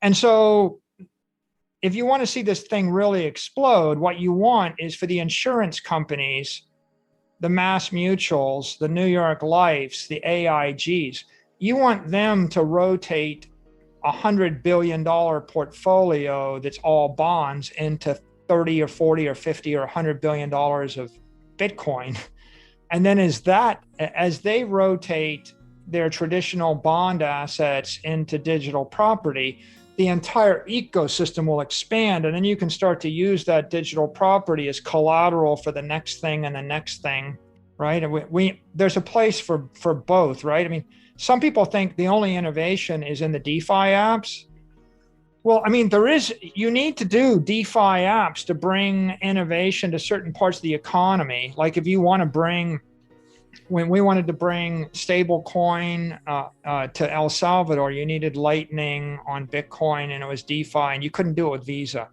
And so if you want to see this thing really explode, what you want is for the insurance companies, the Mass Mutuals, the New York Lifes, the AIGs, you want them to rotate $100 billion portfolio that's all bonds into 30 or 40 or 50 or $100 billion of Bitcoin. And then as they rotate their traditional bond assets into digital property, the entire ecosystem will expand. And then you can start to use that digital property as collateral for the next thing and the next thing, right? And there's a place for both, right? I mean, some people think the only innovation is in the DeFi apps. Well, I mean, you need to do DeFi apps to bring innovation to certain parts of the economy. Like if you want to when we wanted to bring stable coin to El Salvador, you needed Lightning on Bitcoin and it was DeFi and you couldn't do it with Visa.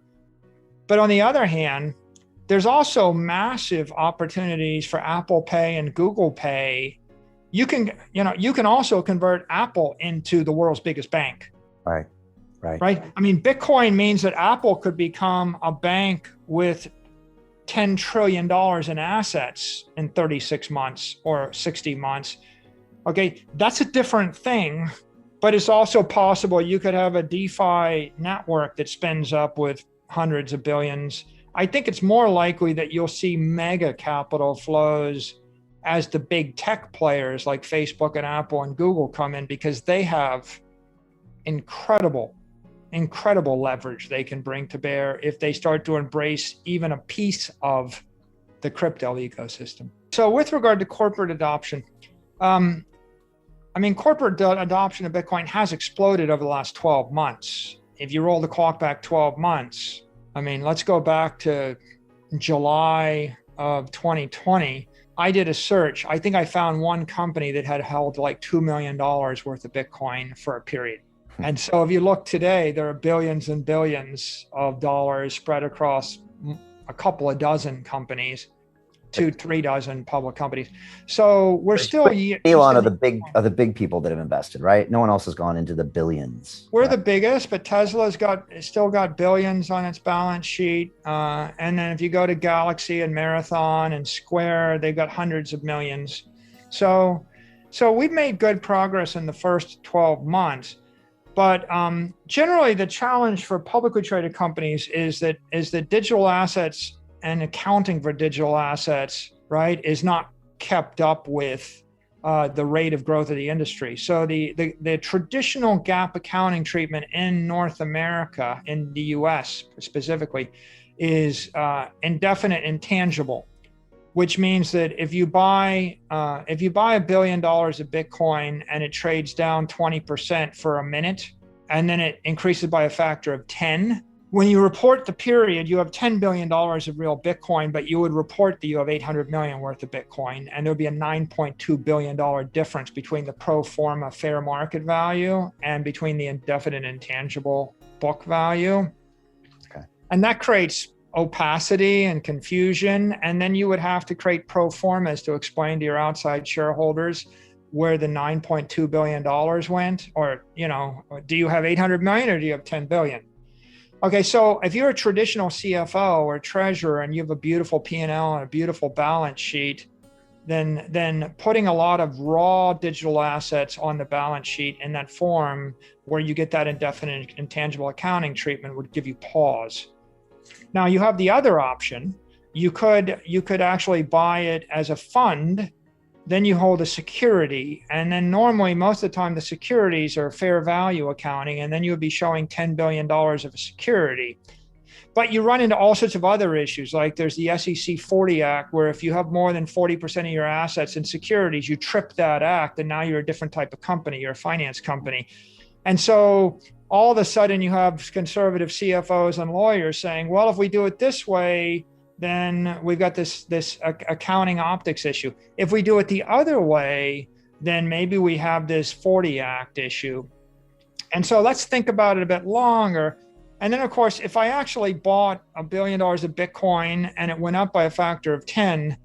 But on the other hand, there's also massive opportunities for Apple Pay and Google Pay. You can also convert Apple into the world's biggest bank. Right. I mean, Bitcoin means that Apple could become a bank with $10 trillion in assets in 36 months or 60 months. Okay, that's a different thing, but it's also possible you could have a DeFi network that spins up with hundreds of billions. I think it's more likely that you'll see mega capital flows as the big tech players like Facebook and Apple and Google come in, because they have incredible leverage they can bring to bear if they start to embrace even a piece of the crypto ecosystem. So with regard to corporate adoption, corporate adoption of Bitcoin has exploded over the last 12 months. If you roll the clock back 12 months, let's go back to July of 2020. I did a search. I think I found one company that had held like $2 million worth of Bitcoin for a period. And so if you look today, there are billions and billions of dollars spread across a couple of dozen companies, 2-3 dozen public companies. So we're still Elon are the big people that have invested, right? No one else has gone into the billions. We're the biggest, but Tesla's still got billions on its balance sheet. And then if you go to Galaxy and Marathon and Square, they've got hundreds of millions. So we've made good progress in the first 12 months. But generally, the challenge for publicly traded companies is that digital assets and accounting for digital assets, right, is not kept up with the rate of growth of the industry. So the traditional GAAP accounting treatment in North America, in the US specifically, is indefinite intangible, which means that if you buy $1 billion of Bitcoin and it trades down 20% for a minute, and then it increases by a factor of 10, when you report the period, you have $10 billion of real Bitcoin, but you would report that you have 800 million worth of Bitcoin, and there'd be a $9.2 billion difference between the pro forma fair market value and between the indefinite intangible book value. Okay. And that creates opacity and confusion. And then you would have to create pro formas to explain to your outside shareholders where the $9.2 billion went, or, do you have 800 million or do you have 10 billion? Okay, so if you're a traditional CFO or treasurer and you have a beautiful P&L and a beautiful balance sheet, then putting a lot of raw digital assets on the balance sheet in that form where you get that indefinite intangible accounting treatment would give you pause. Now you have the other option. You could actually buy it as a fund, then you hold a security, and then normally most of the time the securities are fair value accounting, and then you would be showing $10 billion of a security. But you run into all sorts of other issues, like there's the SEC 40 Act, where if you have more than 40% of your assets in securities, you trip that act, and now you're a different type of company, you're a finance company. And so all of a sudden you have conservative CFOs and lawyers saying, well, if we do it this way, then we've got this accounting optics issue. If we do it the other way, then maybe we have this 40 Act issue. And so let's think about it a bit longer. And then, of course, if I actually bought $1 billion of Bitcoin and it went up by a factor of 10,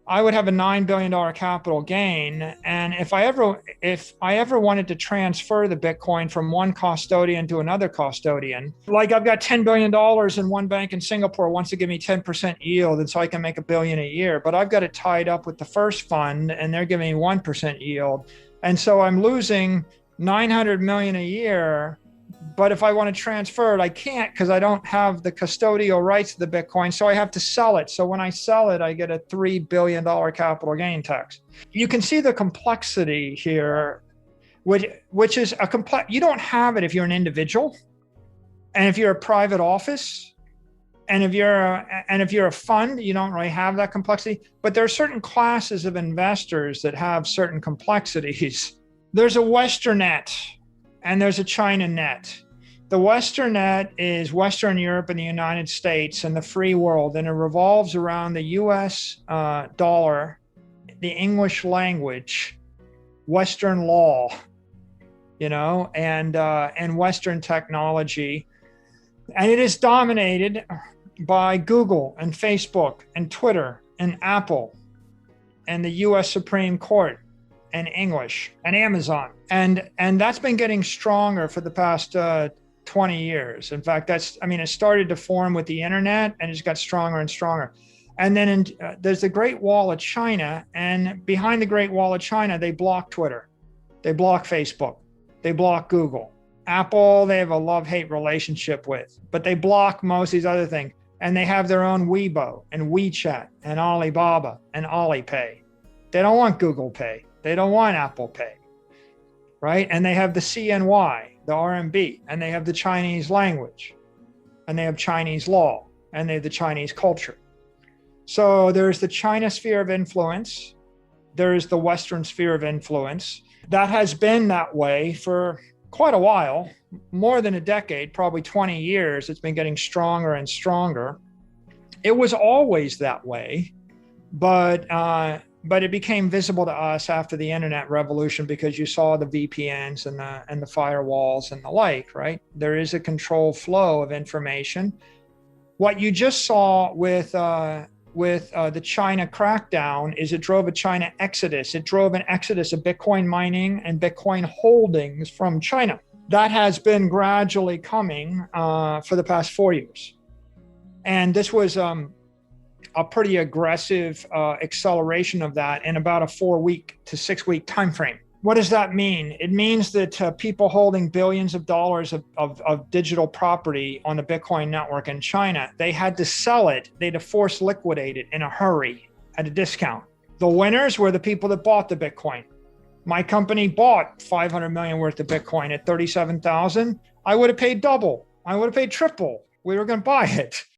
I would have a $9 billion capital gain. And if I ever wanted to transfer the Bitcoin from one custodian to another custodian, like I've got $10 billion in one bank in Singapore wants to give me 10% yield. And so I can make $1 billion a year, but I've got it tied up with the first fund and they're giving me 1% yield. And so I'm losing 900 million a year. But if I want to transfer it, I can't because I don't have the custodial rights to the Bitcoin. So I have to sell it. So when I sell it, I get a $3 billion capital gain tax. You can see the complexity here, which is a complex. You don't have it if you're an individual, and if you're a private office, and if you're a fund, you don't really have that complexity. But there are certain classes of investors that have certain complexities. There's a Western net. And there's a China net. The Western net is Western Europe and the United States and the free world, and it revolves around the US dollar, the English language, Western law, and Western technology. And it is dominated by Google and Facebook and Twitter and Apple and the US Supreme Court and English and Amazon. And that's been getting stronger for the past 20 years. In fact, it started to form with the internet and it's got stronger and stronger. And then there's the Great Wall of China, and behind the Great Wall of China, they block Twitter, they block Facebook, they block Google. Apple, they have a love-hate relationship with, but they block most of these other things. And they have their own Weibo and WeChat and Alibaba and Alipay. They don't want Google Pay. They don't want Apple Pay, right? And they have the CNY, the RMB, and they have the Chinese language, and they have Chinese law, and they have the Chinese culture. So there's the China sphere of influence. There's the Western sphere of influence. That has been that way for quite a while, more than a decade, probably 20 years. It's been getting stronger and stronger. It was always that way, but it became visible to us after the internet revolution because you saw the VPNs and the firewalls and the like, right? There is a controlled flow of information. What you just saw with the China crackdown is it drove a China exodus. It drove an exodus of Bitcoin mining and Bitcoin holdings from China. That has been gradually coming for the past 4 years. And this was a pretty aggressive acceleration of that in about a 4-week to 6-week timeframe. What does that mean? It means that people holding billions of dollars of digital property on the Bitcoin network in China, they had to sell it. They had to force liquidate it in a hurry at a discount. The winners were the people that bought the Bitcoin. My company bought 500 million worth of Bitcoin at 37,000. I would have paid double. I would have paid triple. We were going to buy it.